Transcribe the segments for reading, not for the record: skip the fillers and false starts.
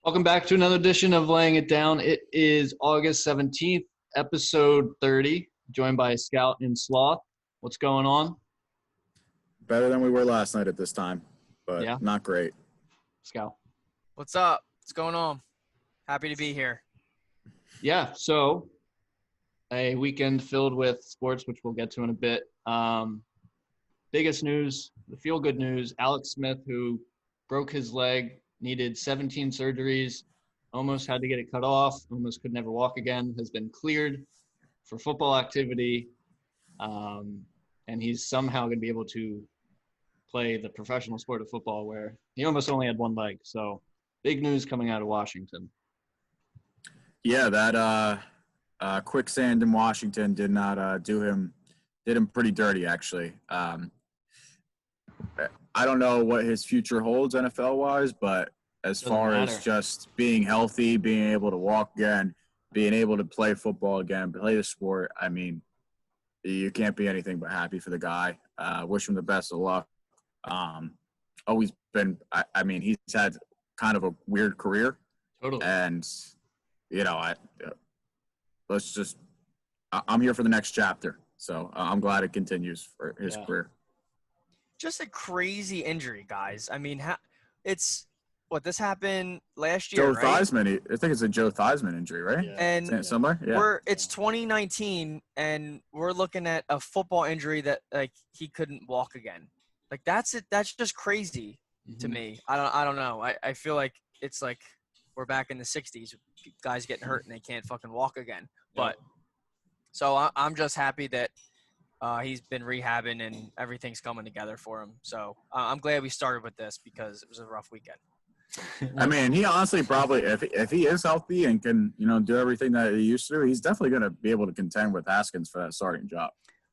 Welcome back to another edition of Laying It Down. It is August 17th, episode 30, joined by Scout and Sloth. What's going on? Better than we were last night at this time, but Yeah. not great. Scout. What's up? What's going on? Happy to be here. Yeah, so a weekend filled with sports, which we'll get to in a bit. Biggest news, the feel-good news, Alex Smith, who broke his leg, needed 17 surgeries, almost had to get it cut off, almost could never walk again, has been cleared for football activity, and he's somehow going to be able to play the professional sport of football where he almost only had one leg. So big news coming out of Washington. Yeah, that quicksand in Washington did him pretty dirty, actually. I don't know what his future holds NFL-wise, but as far as just being healthy, being able to walk again, being able to play football again, play the sport, I mean, you can't be anything but happy for the guy. Wish him the best of luck. Always been – I mean, he's had kind of a weird career. Totally. And, you know, I'm here for the next chapter. So I'm glad it continues for his career. Just a crazy injury, guys. I mean, this happened last year, Joe Theismann. I think it's a Joe Theismann injury, right? Yeah. And somewhere. Yeah. It's 2019, and we're looking at a football injury that he couldn't walk again. Like that's it. That's just crazy to me. I don't know. I feel like it's like we're back in the 60s. Guys getting hurt and they can't fucking walk again. But so I'm just happy that he's been rehabbing and everything's coming together for him. So I'm glad we started with this because it was a rough weekend. I mean, he honestly probably, if he is healthy and can, do everything that he used to do, he's definitely going to be able to contend with Haskins for that starting job.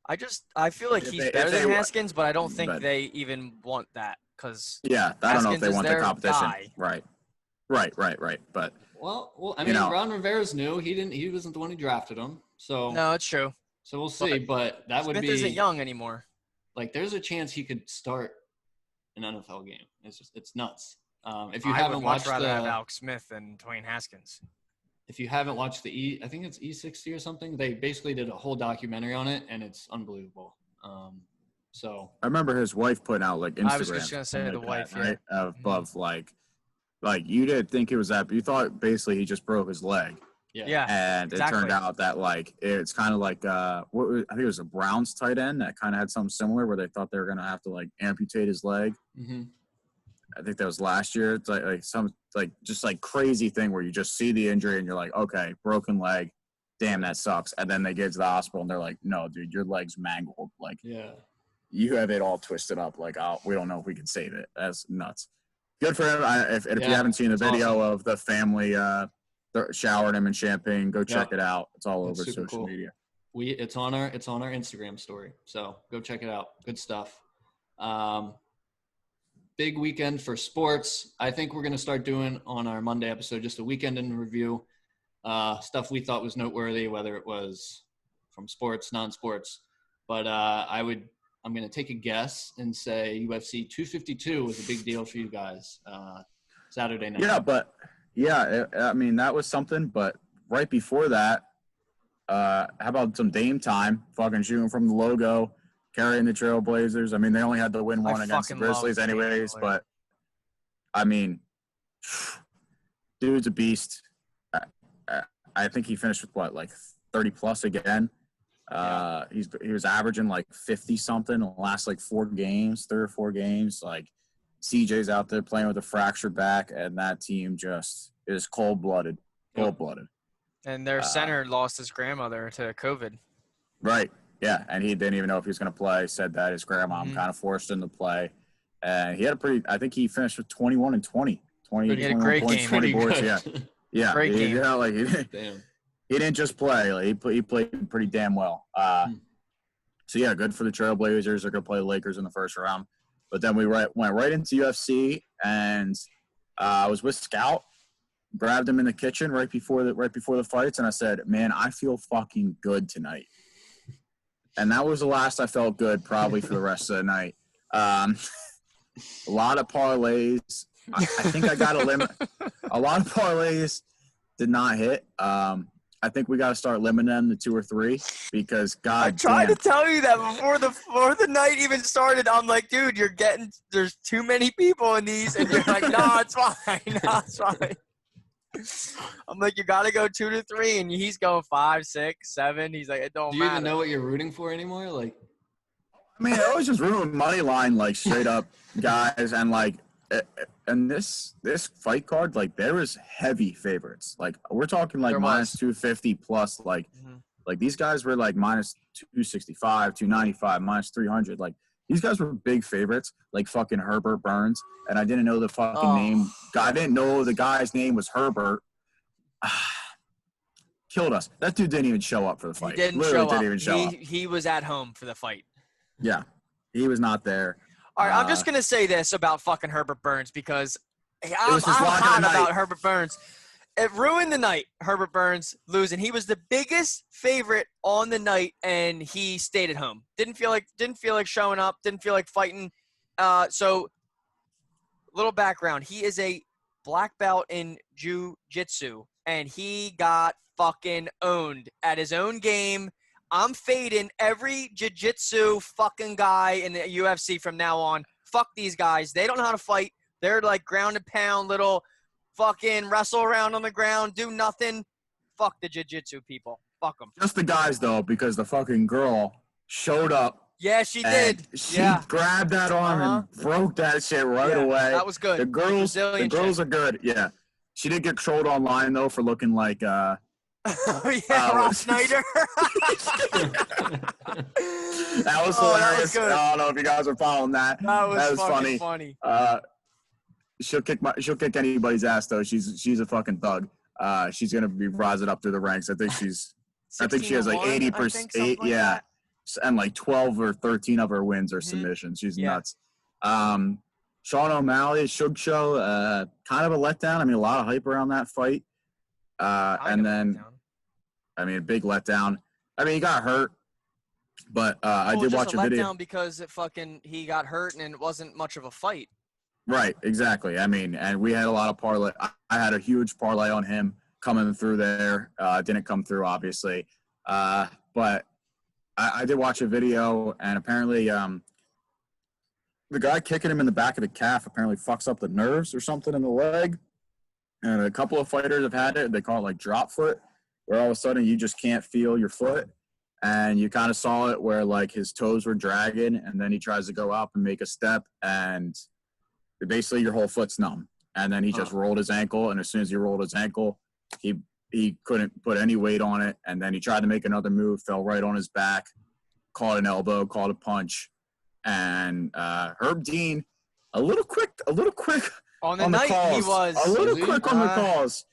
I feel like he's better than Haskins, but I don't think they even want that because I don't know if they want the competition. Guy. Right. But well, I mean, Ron Rivera's new. He wasn't the one who drafted him. So no, it's true. So we'll see, but that Smith would be – isn't young anymore. Like, there's a chance he could start an NFL game. It's nuts. If you I haven't would watched much rather have Alex Smith than Dwayne Haskins. If you haven't watched I think it's E60 or something, they basically did a whole documentary on it, and it's unbelievable. So I remember his wife putting out, Instagram. I was just going to say the wife, right? Above, you didn't think it was that, but you thought basically he just broke his leg. Yeah. And it turned out that it's kind of like I think it was a Browns tight end that kind of had something similar where they thought they were going to have to amputate his leg. Mm-hmm. I think that was last year. It's some crazy thing where you just see the injury and you're like, okay, broken leg, damn, that sucks. And then they get to the hospital and they're like, no, dude, your leg's mangled. You have it all twisted up. We don't know if we can save it. That's nuts. Good for him. If you haven't seen the video of the family showering him in champagne, go check it out. It's all over social media. It's on our Instagram story, so go check it out. Good stuff. Big weekend for sports. I think we're going to start doing on our Monday episode just a weekend in review, stuff we thought was noteworthy, whether it was from sports, non-sports. But I'm going to take a guess and say UFC 252 was a big deal for you guys Saturday night. I mean, that was something, but right before that, how about some Dame time, fucking shooting from the logo, carrying the Trailblazers. I mean, they only had to win one against the Grizzlies anyways, but, I mean, dude's a beast. I think he finished with, 30-plus again. He was averaging, 50-something in the last, 3 or 4 games. CJ's out there playing with a fractured back, and that team just is cold-blooded. And their center lost his grandmother to COVID. Right, yeah, and he didn't even know if he was going to play. Said that his grandma kind of forced him to play. And he had I think he finished with 21 and 20. He had a great game. 20 boards, yeah. Great game. He didn't just play. He played pretty damn well. So, yeah, good for the Trailblazers. They're going to play the Lakers in the first round. But then we went right into UFC, and I was with Scout, grabbed him in the kitchen right before the fights, and I said, man, I feel fucking good tonight. And that was the last I felt good probably for the rest of the night. A lot of parlays. I think I got a a lot of parlays did not hit. I think we got to start limiting them to 2 or 3 because I God tried damn. to tell you that before the night even started. I'm like, dude, there's too many people in these, and you're like, no, it's fine, no, it's fine. I'm like, you got to go 2 to 3, and he's going 5, 6, 7. He's like, it don't Do you matter. even know what you're rooting for anymore? Like, I mean, I was just ruining money line, like straight up guys, and like, and this fight card, like there was heavy favorites. Like we're talking like There minus was. 250 plus, like Mhm. like these guys were like minus 265, 295, minus 300. Like these guys were big favorites, like fucking Herbert Burns, and I didn't know the fucking name. I didn't know the guy's name was Herbert. Killed us. That dude didn't even show up for the fight. He didn't Literally show didn't up. even show up. He was at home for the fight. Yeah, he was not there. All right, I'm just gonna say this about fucking Herbert Burns because I'm was his lock of the hot night. about Herbert Burns. It ruined the night. Herbert Burns losing. He was the biggest favorite on the night, and he stayed at home. Didn't feel like showing up. Didn't feel like fighting. So, little background: he is a black belt in jiu-jitsu, and he got fucking owned at his own game. I'm fading every jiu-jitsu fucking guy in the UFC from now on. Fuck these guys. They don't know how to fight. They're like ground and pound, little fucking wrestle around on the ground, do nothing. Fuck the jiu-jitsu people. Fuck them. Just the guys, though, because the fucking girl showed up. Yeah, she and did. She Yeah. grabbed that arm and broke that shit right Yeah, away. that was good. The girls Brazilian are good. Yeah. She did get trolled online, though, for looking like Oh, yeah, Rob Schneider. That was hilarious. That was I don't know if you guys are following that. That was funny. funny. She'll kick anybody's ass though. She's a fucking thug. She's gonna be rising up through the ranks. I think she has like 80%. Yeah, and like 12 or 13 of her wins are submissions. She's nuts. Sean O'Malley, Suge Show, kind of a letdown. I mean, a lot of hype around that fight. And then, I mean, a big letdown. I mean, he got hurt, but I did watch a video. Letdown because he got hurt and it wasn't much of a fight. Right, exactly. I mean, and we had a lot of parlay. I had a huge parlay on him coming through there. Didn't come through, obviously. But I did watch a video, and apparently the guy kicking him in the back of the calf apparently fucks up the nerves or something in the leg. And a couple of fighters have had it. They call it like drop foot, where all of a sudden you just can't feel your foot. And you kind of saw it where like his toes were dragging, and then he tries to go up and make a step, and basically your whole foot's numb. And then he just rolled his ankle, and as soon as he rolled his ankle, he couldn't put any weight on it. And then he tried to make another move, fell right on his back, caught an elbow, caught a punch. And Herb Dean, a little quick on the night calls. He was a little quick on the calls.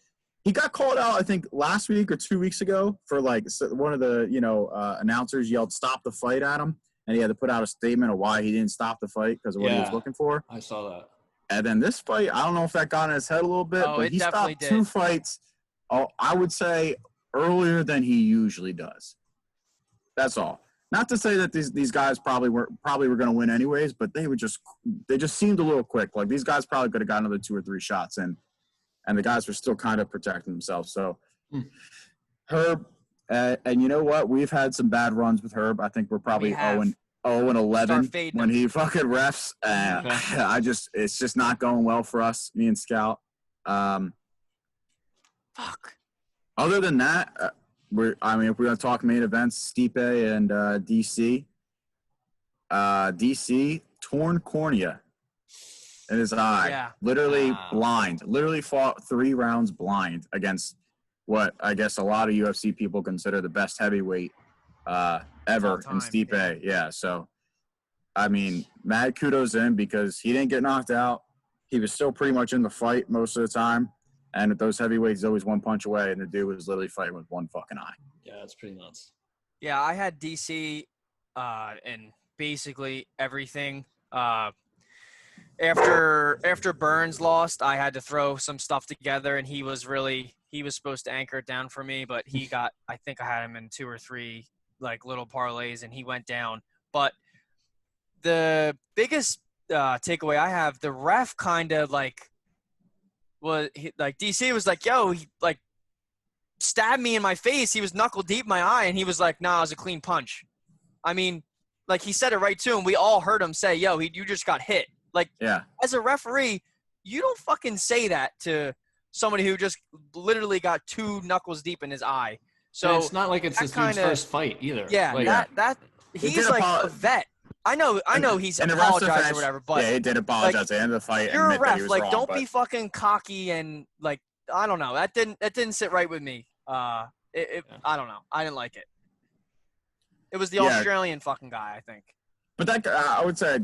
He got called out, I think, last week or 2 weeks ago for like one of the announcers yelled "stop the fight" at him, and he had to put out a statement of why he didn't stop the fight because of what he was looking for. I saw that. And then this fight, I don't know if that got in his head a little bit, but he stopped 2 fights. I would say earlier than he usually does. That's all. Not to say that these guys probably were going to win anyways, but they just seemed a little quick. Like these guys probably could have got another 2 or 3 shots in, and the guys were still kind of protecting themselves. So Herb, and you know what? We've had some bad runs with Herb. I think we're probably 0-11 when he fucking refs. It's just not going well for us, me and Scout. Fuck. Other than that, if we're going to talk main events, Stipe and DC. DC, torn cornea in his eye. Yeah. Literally blind. Literally fought 3 rounds blind against what I guess a lot of UFC people consider the best heavyweight ever in Stipe. Yeah. So, I mean, mad kudos in because he didn't get knocked out. He was still pretty much in the fight most of the time. And with those heavyweights, he's always one punch away, and the dude was literally fighting with one fucking eye. Yeah, that's pretty nuts. Yeah, I had DC in basically everything. After Burns lost, I had to throw some stuff together, and he was supposed to anchor it down for me, but I think I had him in 2 or 3 like little parlays, and he went down. But the biggest takeaway I have, the ref kind of like DC was like, yo, he like stabbed me in my face. He was knuckle deep in my eye, and he was like, nah, it was a clean punch. I mean, like he said it right to him. We all heard him say, yo, you just got hit. Like, as a referee, you don't fucking say that to somebody who just literally got 2 knuckles deep in his eye. So and it's not like it's this dude's first fight either. Yeah, like, he's like a vet. I know he's apologized or whatever, but he did apologize at the end of the fight. You're a ref. Like, wrong, don't be fucking cocky and like I don't know. That didn't sit right with me. I don't know. I didn't like it. It was the Australian fucking guy, I think. But that I would say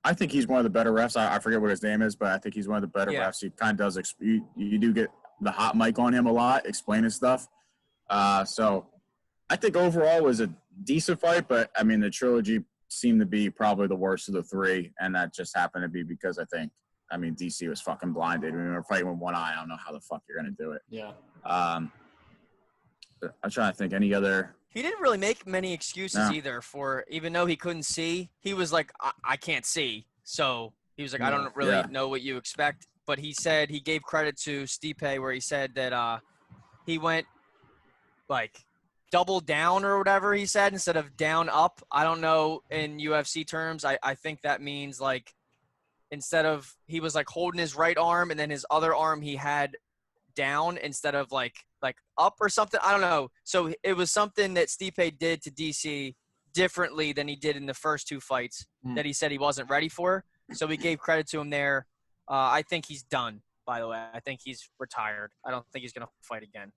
I think he's one of the better refs. I forget what his name is, but I think he's one of the better refs. He kind of does. You do get the hot mic on him a lot, explaining stuff. So I think overall it was a decent fight, but I mean the trilogy seemed to be probably the worst of the 3, and that just happened to be because DC was fucking blinded. We were fighting with one eye. I don't know how the fuck you're gonna do it. Yeah. I'm trying to think any other. He didn't really make many excuses either for even though he couldn't see. He was like, I can't see. So he was like, I don't really know what you expect. But he said he gave credit to Stipe where he said that he went like double down or whatever he said instead of down up. I don't know in UFC terms. I think that means like instead of he was like holding his right arm and then his other arm he had down instead of like up or something. I don't know. So it was something that Stipe did to DC differently than he did in the first 2 fights that he said he wasn't ready for. So we gave credit to him there. I think he's done, by the way. I think he's retired. I don't think he's going to fight again.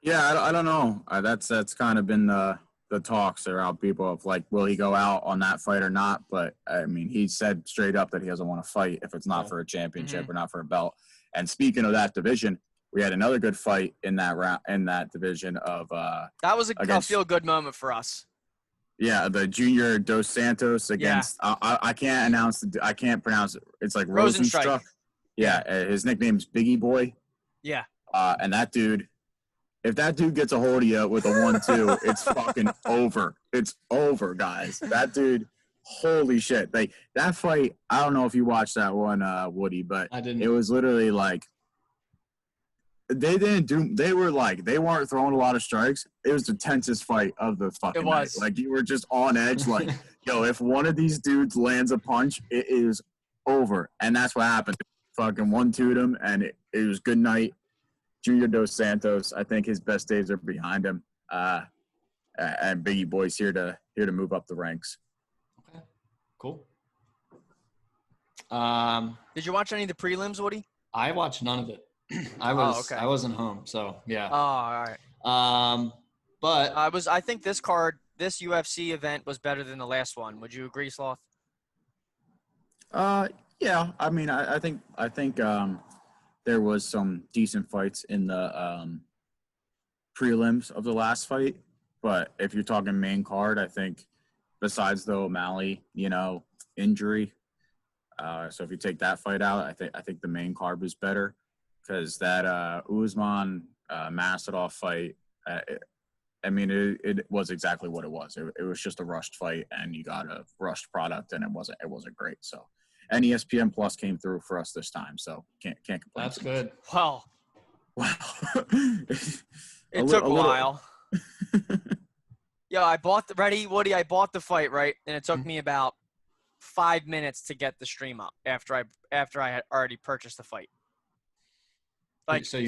Yeah, I don't know. That's kind of been the talks around people of like, will he go out on that fight or not? But I mean, he said straight up that he doesn't want to fight if it's not for a championship or not for a belt. And speaking of that division, we had another good fight in that round in that division of. That was a feel-good moment for us. Yeah, the Junior Dos Santos against. I can't pronounce it. It's like Rosenstruck. Yeah, his nickname's Biggie Boy. Yeah. And that dude. If that dude gets a hold of you with a 1-2, it's fucking over. It's over, guys. That dude, holy shit. That fight, I don't know if you watched that one, Woody, but I didn't. It was literally like they weren't throwing a lot of strikes. It was the tensest fight of the fucking night. Like you were just on edge, like, yo, if one of these dudes lands a punch, it is over. And that's what happened. Fucking 1-2'd him, and it was good night. Junior Dos Santos, I think his best days are behind him, and Biggie Boy's here to move up the ranks. Okay, cool. Did you watch any of the prelims, Woody? I watched none of it. I wasn't home, so yeah. Oh, all right. But I think this UFC event was better than the last one. Would you agree, Sloth? Yeah. I mean, I think there was some decent fights in the prelims of the last fight, but if you're talking main card, I think besides the O'Malley, injury, so if you take that fight out, I think the main card was better because that Usman Masvidal fight, it was exactly what it was. It was just a rushed fight, and you got a rushed product, and it wasn't great. So. And ESPN Plus came through for us this time, so can't complain. That's good. Wow. It took a while. Yo, I bought the fight, right? And it took me about 5 minutes to get the stream up after I had already purchased the fight. Like so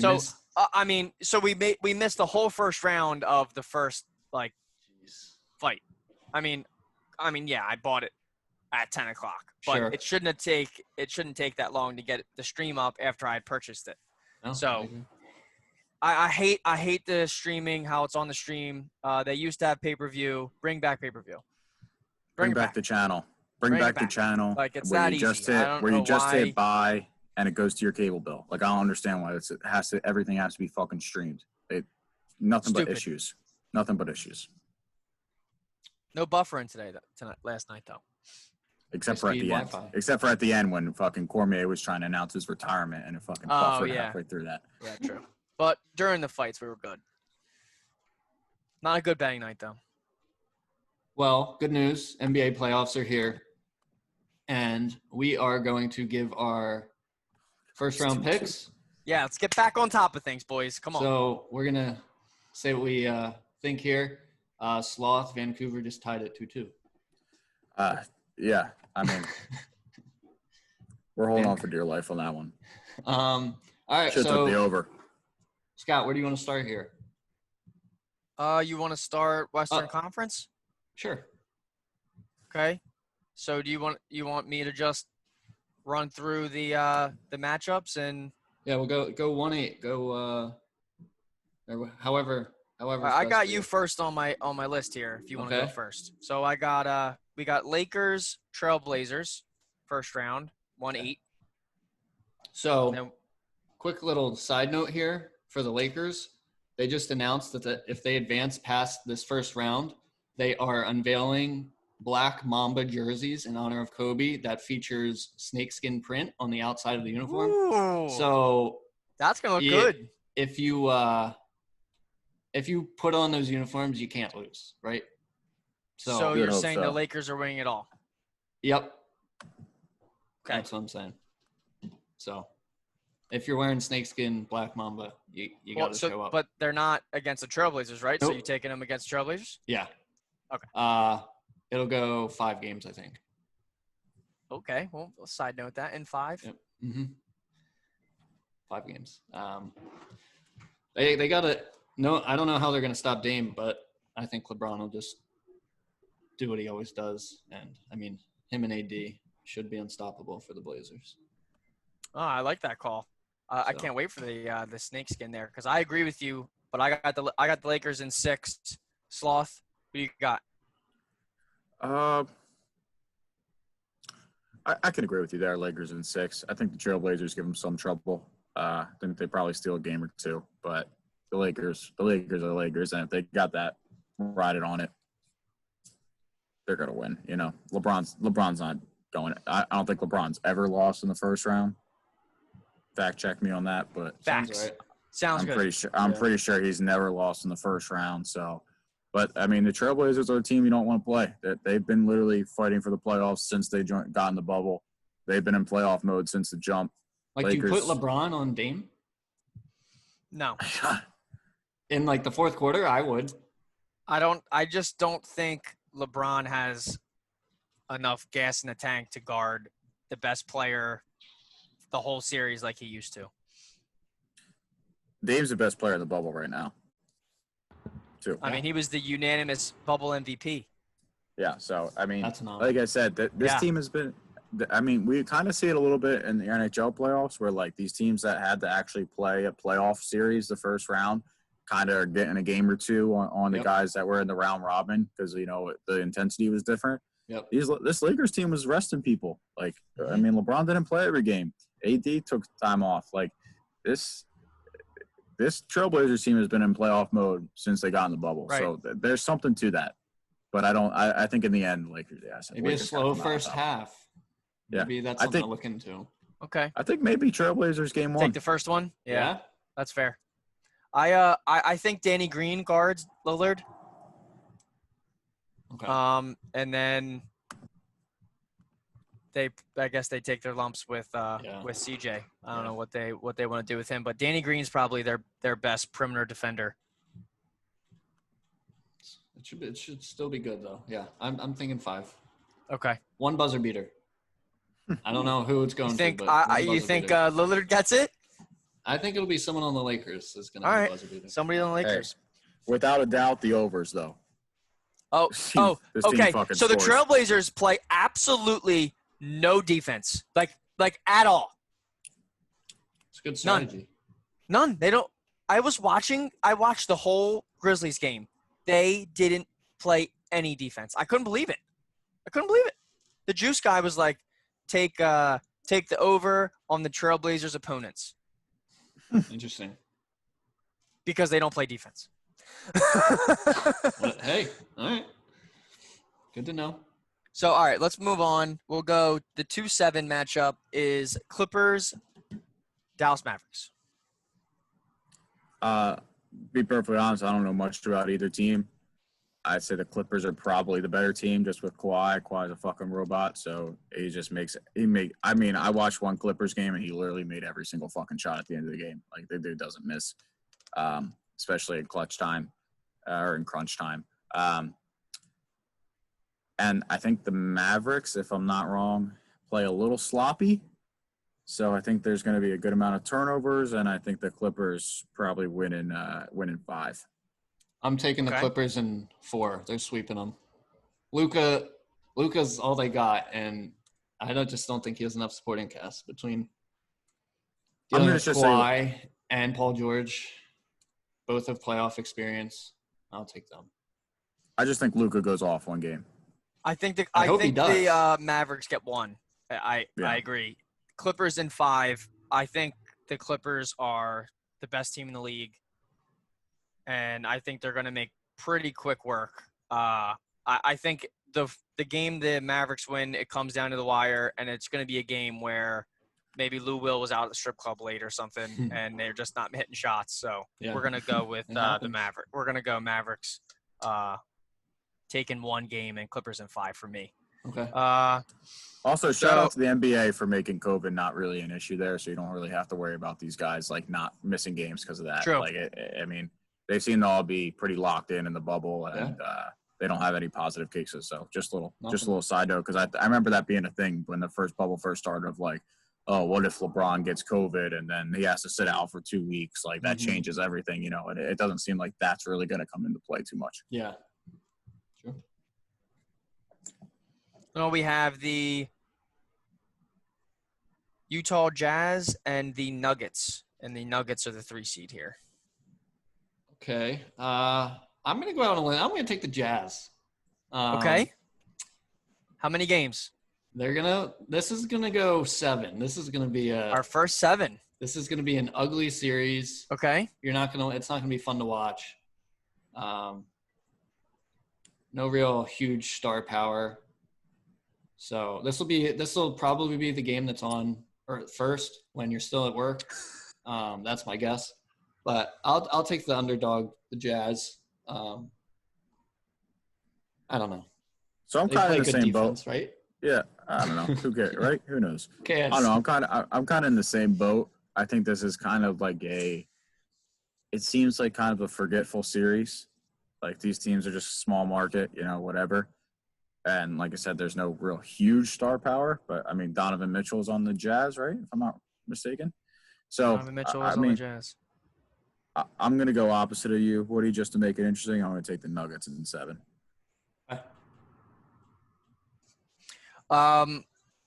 we missed the whole first round of the first fight. I mean, yeah, I bought it at 10 o'clock, but it shouldn't take that long to get the stream up after I had purchased it. Oh, so I hate the streaming, how it's on the stream. They used to have pay-per-view. Bring back pay-per-view. Bring back the channel. Bring back the channel. Like it's that easy. Where you just hit buy and it goes to your cable bill. Like I don't understand why everything has to be fucking streamed. Nothing but issues. Nothing but issues. No buffering last night though. Except for at the end when fucking Cormier was trying to announce his retirement and it fucking buffered halfway through that. Yeah, true. But during the fights, we were good. Not a good betting night, though. Well, good news. NBA playoffs are here. And we are going to give our First round picks. Yeah, let's get back on top of things, boys. Come on. So we're gonna say what we think here. Sloth, Vancouver just tied it 2-2. Yeah, I mean, we're holding on for dear life on that one. All right, Should took the so over. Scott, where do you want to start here? You want to start Western Conference? Sure. Okay. So do you want me to just run through the matchups and? Yeah, we'll go 1-8. Go or however. I got you first on my list here. If you want to go Okay. first. So we got Lakers, Trailblazers, first round, 1-8. So, Then, quick little side note here for the Lakers. They just announced that if they advance past this first round, they are unveiling black Mamba jerseys in honor of Kobe that features snakeskin print on the outside of the uniform. ooh, So that's gonna look good. If you put on those uniforms, you can't lose, right? So you're hope saying so. the Lakers are winning it all? Yep. Okay. That's what I'm saying. So if you're wearing snakeskin black Mamba, you got to show up. But they're not against the Trailblazers, right? Nope. So you taking them against Trailblazers? Yeah. Okay. It'll go 5 games, I think. Okay. Well, side note that in 5. Yep. 5 games. They got to – no, I don't know how they're going to stop Dame, but I think LeBron will just do what he always does. And, I mean, him and AD should be unstoppable for the Blazers. Oh, I like that call. I can't wait for the snakeskin there because I agree with you. But I got the Lakers in 6. Sloth, who you got? I can agree with you there. Lakers in 6. I think the Trailblazers give them some trouble. I think they probably steal a game or 2, but the Lakers are the Lakers, and if they got that, ride it on it, they're gonna win. You know, LeBron's not going. I don't think LeBron's ever lost in the first round. Fact check me on that, but Facts. Sounds good. I'm pretty sure he's never lost in the first round. So, but I mean, the Trailblazers are a team you don't want to play. They've been literally fighting for the playoffs since they got in the bubble. They've been in playoff mode since the jump. Like, Lakers, do you put LeBron on Dame? No. In, like, the fourth quarter, I would. I just don't think LeBron has enough gas in the tank to guard the best player the whole series like he used to. Dame's the best player in the bubble right now, too. I mean, he was the unanimous bubble MVP. Yeah, so, I mean, That's not. like I said, this team has been – I mean, we kind of see it a little bit in the NHL playoffs where, like, these teams that had to actually play a playoff series the first round kind of are getting a game or two on the guys that were in the round robin because, you know, the intensity was different. Yep. This Lakers team was resting people. Like, I mean, LeBron didn't play every game. AD took time off. Like, this Trailblazers team has been in playoff mode since they got in the bubble. Right. So there's something to that. But I think in the end, Lakers, Maybe Lakers a slow first half. Yeah. Maybe that's something to look into. Okay. I think maybe Trailblazers game 1. Take the first one? Yeah. That's fair. I think Danny Green guards Lillard. Okay. And then I guess they take their lumps with CJ. I don't know what they want to do with him, but Danny Green's probably their best perimeter defender. It should still be good though. Yeah. I'm thinking 5. Okay. 1 buzzer beater. I don't know who it's going You think to, but you think beater. Lillard gets it? I think it'll be someone on the Lakers that's going to All be right. buzzer beater. Somebody on the Lakers. Without a doubt, the overs, though. This team okay. fucking So the scores. Trailblazers play absolutely no defense, like at all. It's a good strategy. None. They don't. I watched the whole Grizzlies game. They didn't play any defense. I couldn't believe it. The juice guy was like, take the over on the Trailblazers opponents Interesting. because they don't play defense. Well, hey, all right. Good to know. So, all right, let's move on. We'll go. The 2-7 matchup is Clippers, Dallas Mavericks. Be perfectly honest, I don't know much about either team. I'd say the Clippers are probably the better team just with Kawhi. Kawhi's a fucking robot, so he just makes – I mean, I watched one Clippers game, and he literally made every single fucking shot at the end of the game. Like, the dude doesn't miss, especially in clutch time or in crunch time. And I think the Mavericks, if I'm not wrong, play a little sloppy. So I think there's going to be a good amount of turnovers, and I think the Clippers probably win in 5. I'm taking the Clippers in 4. They're sweeping them. Luka's all they got, and I just don't think he has enough supporting cast between dealing with Kawhi and Paul George. Both have playoff experience. I'll take them. I just think Luka goes off one game. I think the Mavericks get 1. I agree. Clippers in 5. I think the Clippers are the best team in the league, and I think they're going to make pretty quick work. I think the game the Mavericks win, it comes down to the wire, and it's going to be a game where maybe Lou Will was out at the strip club late or something, and they're just not hitting shots. So we're going to go with the Mavericks. We're going to go Mavericks taking 1 game and Clippers in 5 for me. Okay. Also, shout out to the NBA for making COVID not really an issue there, so you don't really have to worry about these guys like not missing games because of that. True. Like, I mean, they seem to all be pretty locked in the bubble, and they don't have any positive cases. So just a little side note, because I remember that being a thing when the first bubble first started of like, oh, what if LeBron gets COVID and then he has to sit out for 2 weeks? Like, that changes everything, and it doesn't seem like that's really going to come into play too much. Yeah. Sure. Well, we have the Utah Jazz and the Nuggets, and the Nuggets are the 3 seed here. Okay. I'm going to go out on a limb. I'm going to take the Jazz. Okay. How many games? This is going to go 7. This is going to be our first 7. This is going to be an ugly series. Okay. It's not going to be fun to watch. No real huge star power. So this will probably be the game that's on first when you're still at work. That's my guess. But I'll take the underdog, the Jazz. I don't know. So I'm kind of in the same boat, right? Yeah, I don't know. Who cares, right? Who knows? Okay. I don't know. I'm kind of in the same boat. I think this is kind of like it seems like kind of a forgetful series. Like, these teams are just small market, whatever. And like I said, there's no real huge star power. But, I mean, Donovan Mitchell is on the Jazz, right? If I'm not mistaken. So, Donovan Mitchell is on the Jazz. I'm going to go opposite of you, Woody, just to make it interesting. I'm going to take the Nuggets in 7.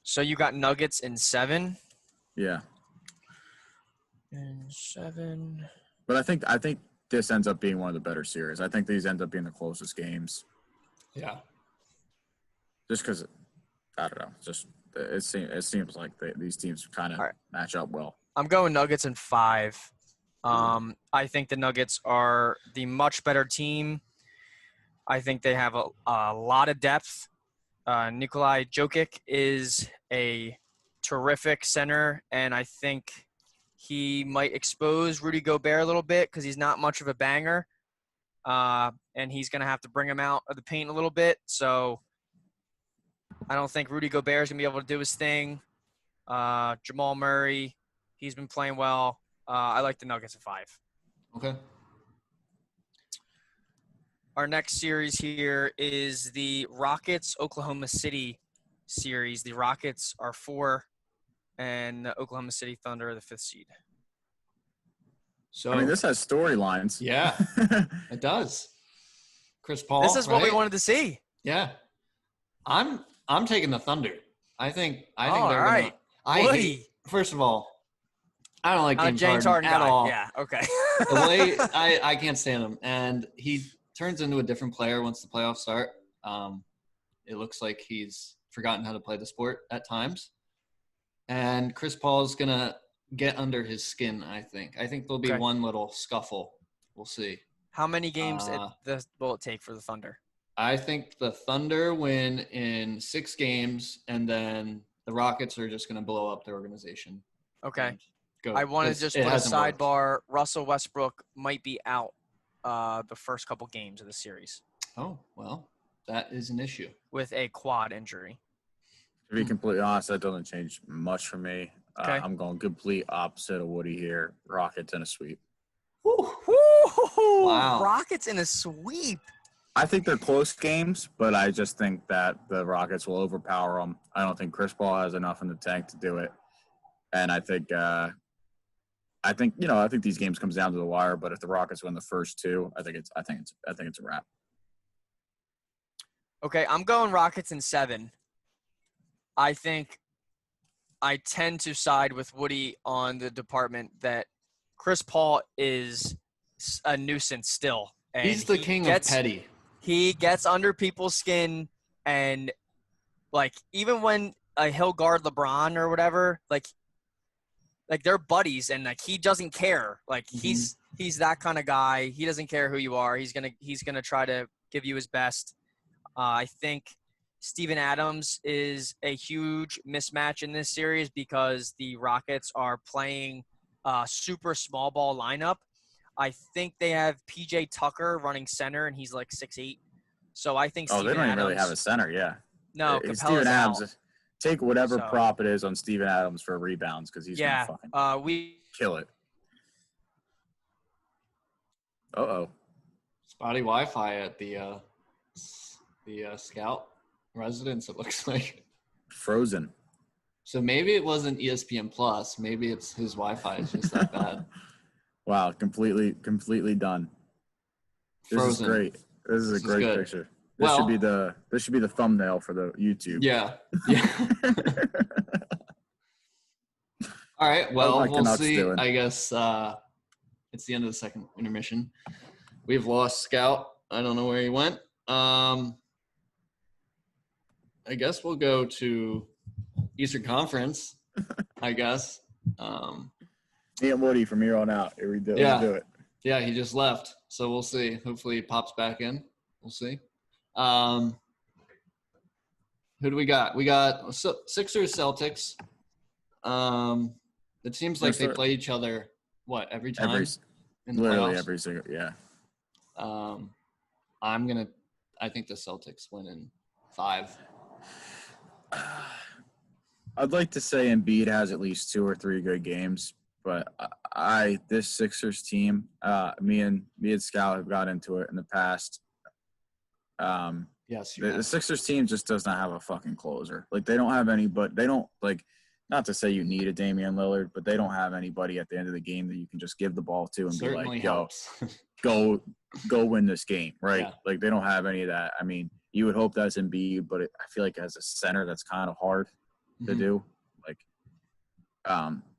So you got Nuggets in 7? Yeah. In 7. But I think this ends up being one of the better series. I think these end up being the closest games. Yeah. Just because, I don't know. Just it seems like these teams kind of match up well. I'm going Nuggets in 5. I think the Nuggets are the much better team. I think they have a lot of depth. Nikolai Jokic is a terrific center, and I think he might expose Rudy Gobert a little bit because he's not much of a banger, and he's going to have to bring him out of the paint a little bit. So I don't think Rudy Gobert is going to be able to do his thing. Jamal Murray, he's been playing well. I like the Nuggets at 5. Okay. Our next series here is the Rockets-Oklahoma City series. The Rockets are 4, and the Oklahoma City Thunder are the 5th seed. So, I mean, this has storylines. Yeah, it does. Chris Paul. This is what we wanted to see. Yeah. I'm taking the Thunder. I think they're right. First of all, I don't like James Harden at all. Yeah, okay. The way I can't stand him, and he turns into a different player once the playoffs start. It looks like he's forgotten how to play the sport at times. And Chris Paul is going to get under his skin, I think. I think there'll be one little scuffle. We'll see. How many games will it take for the Thunder? I think the Thunder win in 6 games, and then the Rockets are just going to blow up their organization. Okay. I want to just put a sidebar. Russell Westbrook might be out the first couple games of the series. Oh, well, that is an issue. with a quad injury. To be completely honest, that doesn't change much for me. Okay. I'm going complete opposite of Woody here. Rockets in a sweep. Woo! Wow. Rockets in a sweep. I think they're close games, but I just think that the Rockets will overpower them. I don't think Chris Paul has enough in the tank to do it, and I think these games comes down to the wire. But if the Rockets win the first two, I think it's a wrap. Okay, I'm going Rockets in 7. I think I tend to side with Woody on the department that Chris Paul is a nuisance still. And He's the king of petty. He gets under people's skin, and like even when he'll guard LeBron or whatever, like they're buddies, and like he doesn't care. Like he's that kind of guy. He doesn't care who you are. He's gonna try to give you his best. I think Steven Adams is a huge mismatch in this series because the Rockets are playing a super small ball lineup. I think they have PJ Tucker running center, and he's like 6'8". So I think Steven they don't Adams, even really have a center, yeah. No, Steven Adams. out. Take whatever prop it is on Steven Adams for rebounds because he's gonna fucking we kill it. Uh-oh. Spotty Wi-Fi at the Scout residence, it looks like. Frozen. So maybe it wasn't ESPN Plus. Maybe it's his Wi-Fi is just that bad. Wow, completely done. This Frozen. is great. This is a great picture. This should be the thumbnail for the YouTube. Yeah. All right. Well, we'll see. Doing. I guess it's the end of the second intermission. We've lost Scout. I don't know where he went. I guess we'll go to Eastern Conference. I guess. Me and Woody from here on out. Here we do. Yeah. Let's do it. Yeah, he just left. So we'll see. Hopefully he pops back in. We'll see. Who do we got? We got Sixers, Celtics. It seems like they play each other, every time? In the literally playoffs? every single, yeah. I think the Celtics win in 5. I'd like to say Embiid has at least 2 or 3 good games, but this Sixers team, me and Scout have got into it in the past. Yes, the Sixers team just does not have a fucking closer. Like they don't have anybody. They don't like. Not to say you need a Damian Lillard, but they don't have anybody at the end of the game that you can just give the ball to and Certainly be like, "Yo, go win this game," right? Yeah. Like they don't have any of that. I mean, you would hope that's Embiid, but I feel like as a center, that's kind of hard to do. Like,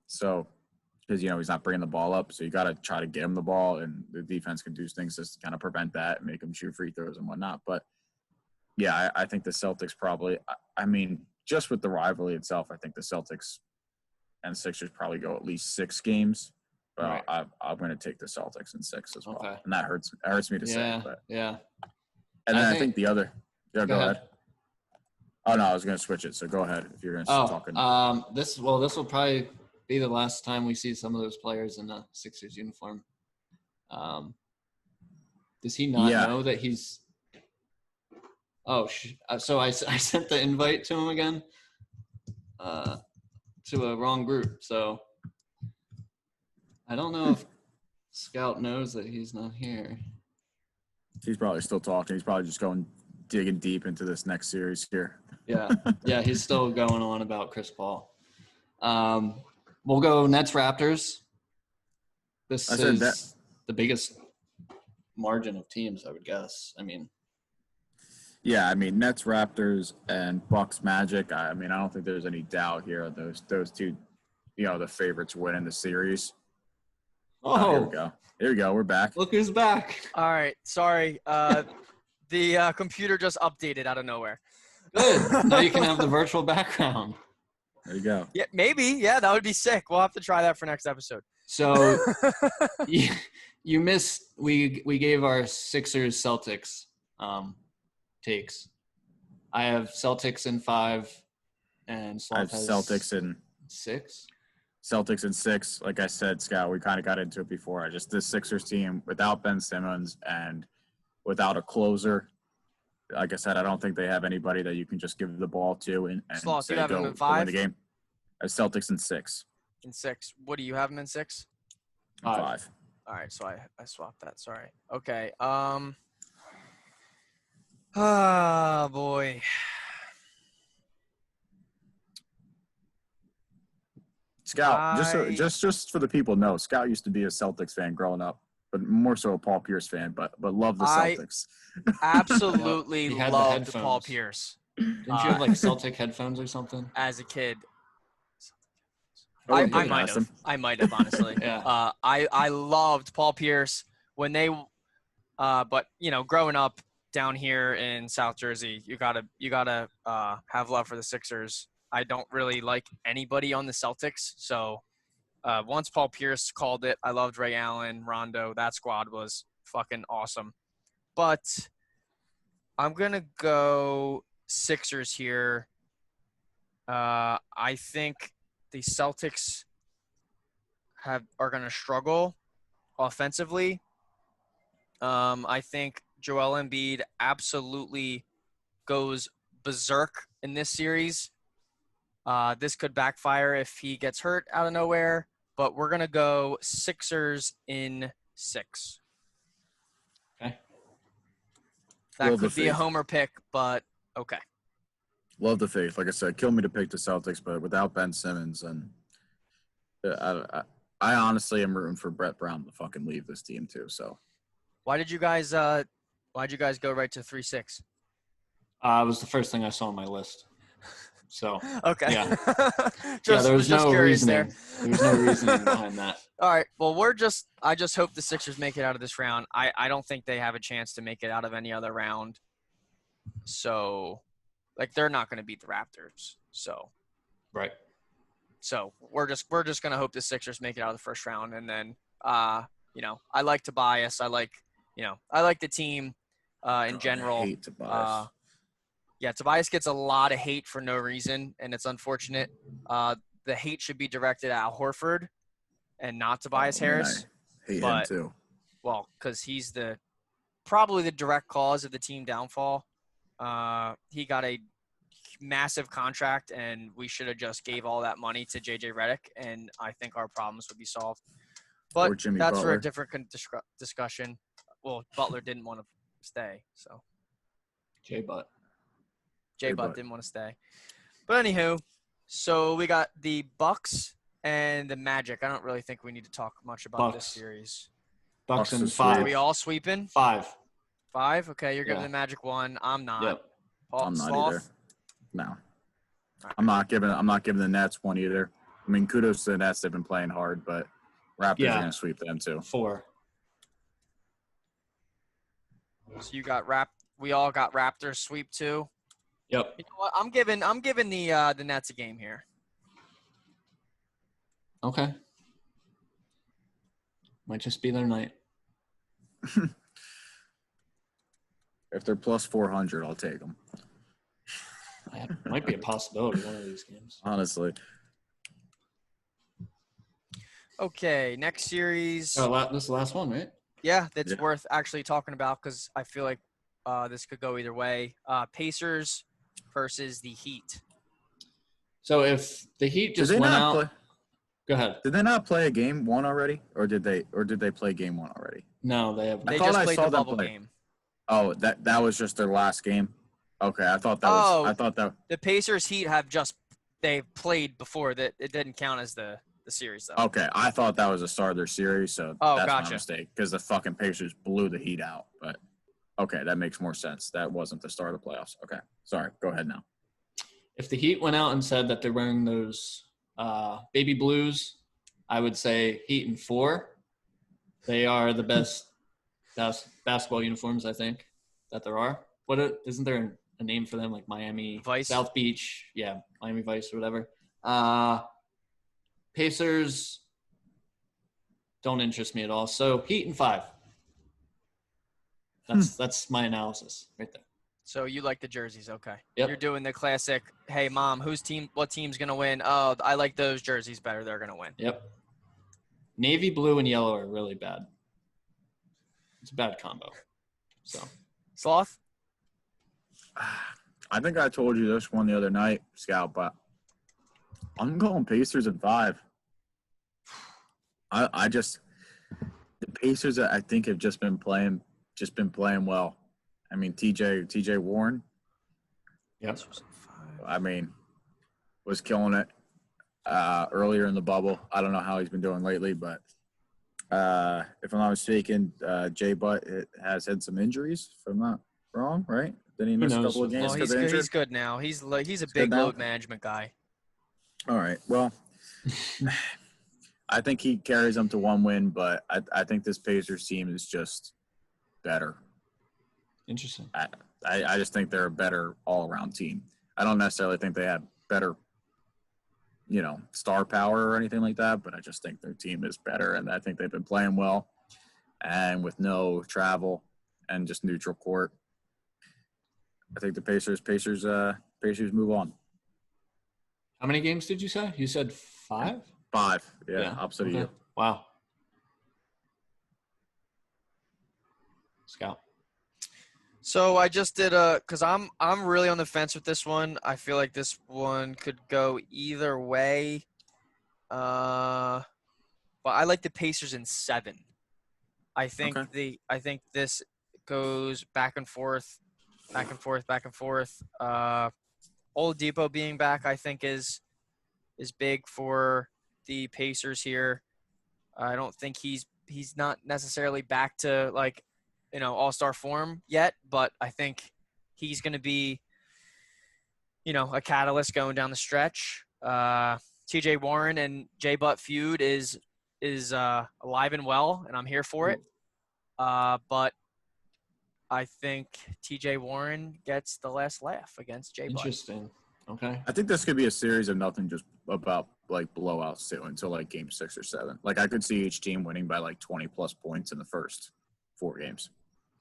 so because he's not bringing the ball up, so you got to try to get him the ball, and the defense can do things to kind of prevent that and make him shoot free throws and whatnot. But yeah, I think the Celtics probably. I mean, just with the rivalry itself, I think the Celtics and Sixers probably go at least 6 games. But right. I'm going to take the Celtics in 6 as well, and that hurts me to say. But yeah. And then I think the other. Yeah, go ahead. Oh no, I was going to switch it. So go ahead if you're going to start talking. This will probably be the last time we see some of those players in the Sixers uniform. Does he not know that he's? Oh, so I sent the invite to him again, to a wrong group. So I don't know if Scout knows that he's not here. He's probably still talking. He's probably just digging deep into this next series here. Yeah, he's still going on about Chris Paul. We'll go Nets Raptors. This is the biggest margin of teams, I would guess. I mean. Yeah, I mean Nets, Raptors, and Bucks, Magic. I mean, I don't think there's any doubt here. Those two, the favorites winning the series. Oh, here we go. Here we go. We're back. Look who's back. All right, sorry. The computer just updated out of nowhere. Good. Now you can have the virtual background. There you go. Yeah, maybe. Yeah, that would be sick. We'll have to try that for next episode. So you missed. We gave our Sixers Celtics takes. I have Celtics in 5, and Sloth has Celtics in 6. Celtics in 6. Like I said, Scout, we kind of got into it before. This Sixers team without Ben Simmons and without a closer, like I said, I don't think they have anybody that you can just give the ball to and Sloth, say you have him go in win 5? the game. Celtics in 6 In 6. What do you have him in 6? and 5. 5. All right, so I swapped that. Sorry. Okay. Ah, boy. Scout, just for the people to know, Scout used to be a Celtics fan growing up, but more so a Paul Pierce fan, but love the Celtics. Absolutely He had the loved Paul headphones. Pierce Didn't you have like Celtic headphones or something? as a kid. I I wouldn't put it might past have. him. I might have, honestly. Yeah. I loved Paul Pierce when they but growing up down here in South Jersey, you gotta have love for the Sixers. I don't really like anybody on the Celtics, so once Paul Pierce called it, I loved Ray Allen, Rondo. That squad was fucking awesome. But I'm gonna go Sixers here. I think the Celtics are gonna struggle offensively. I think Joel Embiid absolutely goes berserk in this series. This could backfire if he gets hurt out of nowhere, but we're going to go Sixers in 6. Okay. That Love the could be a faith. homer pick, but okay. Love the faith. Like I said, kill me to pick the Celtics, but without Ben Simmons, and I honestly am rooting for Brett Brown to fucking leave this team too. So Why'd you guys go right to 3-6? It was the first thing I saw on my list. So Okay. Yeah. Just, there was no curious reasoning. There was no reasoning behind that. All right. Well, I just hope the Sixers make it out of this round. I don't think they have a chance to make it out of any other round. So, they're not going to beat the Raptors. So, Right. So we're just going to hope the Sixers make it out of the first round. And then, I like Tobias. I like the team in general. I hate Tobias. Yeah, Tobias gets a lot of hate for no reason, and it's unfortunate. The hate should be directed at Al Horford and not Tobias Harris. I hate but- him too. Well, because he's probably the direct cause of the team downfall. He got a massive contract, and we should have just gave all that money to JJ Redick, and I think our problems would be solved. Or But Jimmy that's for Butler. a different discussion. Well, Butler didn't want to stay, so J Butt. J Butt Butt. didn't want to stay. But anywho, so we got the Bucks and the Magic. I don't really think we need to talk much about this Bucks. series. Bucks Bucks in to Are 5. we all sweeping? 5. 5? Okay, you're giving Yeah. the Magic 1. I'm not. Yep. Paul, I'm not Sloth? either. No. I'm not giving the Nets one either. I mean, kudos to the Nets. They've been playing hard, but Raptors Yeah. are going to sweep them too. 4. So you got we all got Raptors sweep too. Yep. You know what? I'm giving the Nets a game here. Okay. Might just be their night. If they're plus 400, I'll take them. Might be a possibility one of these games. Honestly. Okay, next series. Oh, this is the last one, right? Yeah, that's Yeah. worth actually talking about because I feel like this could go either way. Pacers versus the Heat. So if the Heat Did just they went not out, play? go ahead. Did they not play a game 1 already, or did they play game 1 already? No, they have. They thought just I played saw the them bubble play. game. Oh, that was just their last game. Okay, I thought that was. Oh. I thought that. The Pacers Heat they've played before. That it didn't count as the series though. Okay, I thought that was the start of their series, so Oh, that's gotcha. my mistake because the fucking Pacers blew the Heat out. But okay, that makes more sense. That wasn't the start of the playoffs. Okay, sorry. Go ahead now. If the Heat went out and said that they're wearing those baby blues, I would say Heat in 4. They are the best basketball uniforms, I think, that there are. Isn't there a name for them, like Miami Vice? South Beach? Yeah, Miami Vice or whatever. Pacers don't interest me at all. So Heat in 5. That's my analysis right there. So you like the jerseys, okay? Yep. You're doing the classic. Hey, mom, what team's gonna win? Oh, I like those jerseys better. They're gonna win. Yep. Navy blue and yellow are really bad. It's a bad combo. So Sloth. I think I told you this one the other night, Scout, but I'm going Pacers in 5. I just the Pacers I think have just been playing well. I mean TJ Warren, Yep. I mean, was killing it earlier in the bubble. I don't know how he's been doing lately, but if I'm not mistaken, Jay Butt has had some injuries, if I'm not wrong, right? Then he missed a couple of games Well, because of injury. he's good now. He's a He's big good now? load management guy. All right. Well, I think he carries them to 1 win, but I think this Pacers team is just better. Interesting. I just think they're a better all-around team. I don't necessarily think they have better, star power or anything like that, but I just think their team is better, and I think they've been playing well. And with no travel and just neutral court, I think the Pacers move on. How many games did you say? You said 5? 5, yeah. Opposite of you. Wow. Scout. So I just did because I'm really on the fence with this one. I feel like this one could go either way. But I like the Pacers in 7. I think this goes back and forth. Oladipo being back, I think, is big for the Pacers here. I don't think he's not necessarily back to all-star form yet, but I think he's going to be a catalyst going down the stretch. TJ Warren and Jay Butt feud is alive and well, and I'm here for it. But I think TJ Warren gets the last laugh against Jay Butt. Interesting. Okay. I think this could be a series of nothing, just about blowouts too, until game 6 or 7. I could see each team winning by 20 plus points in the first 4 games.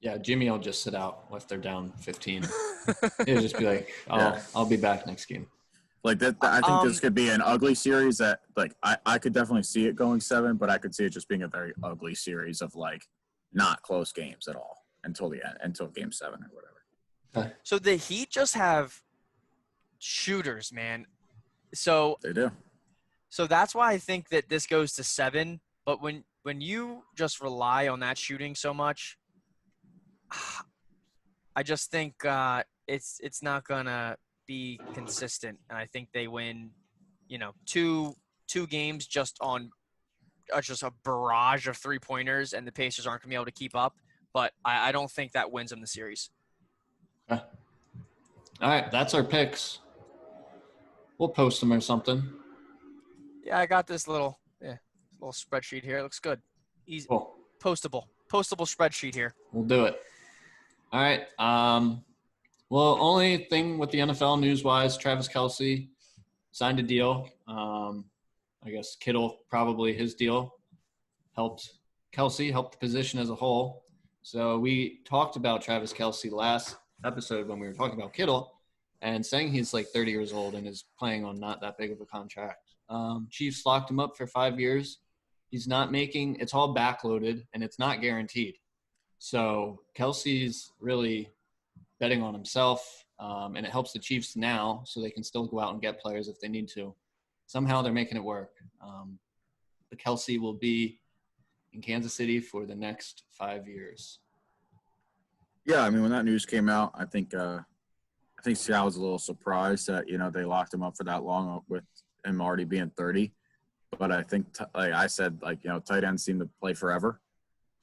Yeah, Jimmy will just sit out if they're down 15. He'll just be like, I'll be back next game. I think this could be an ugly series that I could definitely see it going 7, but I could see it just being a very ugly series of not close games at all until the end, until game 7 or whatever. Okay. So the Heat just have shooters, man. So they do. So that's why I think that this goes to 7. But when you just rely on that shooting so much, I just think it's not gonna be consistent, and I think they win, two games just on just a barrage of 3-pointers, and the Pacers aren't gonna be able to keep up. But I don't think that wins them the series. Okay. All right, that's our picks. We'll post them or something. Yeah, I got this little spreadsheet here. It looks good. Easy, cool. postable spreadsheet here. We'll do it. All right. Well, only thing with the NFL news-wise, Travis Kelce signed a deal. I guess Kittle, probably his deal, helped the position as a whole. So we talked about Travis Kelce last episode when we were talking about Kittle and saying he's 30 years old and is playing on not that big of a contract. Chiefs locked him up for 5 years. He's not making – it's all backloaded, and it's not guaranteed. So Kelce's really betting on himself, and it helps the Chiefs now so they can still go out and get players if they need to. Somehow they're making it work. The Kelce will be in Kansas City for the next 5 years. Yeah, I mean, when that news came out, I think Seattle was a little surprised that, they locked him up for that long with him already being 30. But I think, I said, tight ends seem to play forever.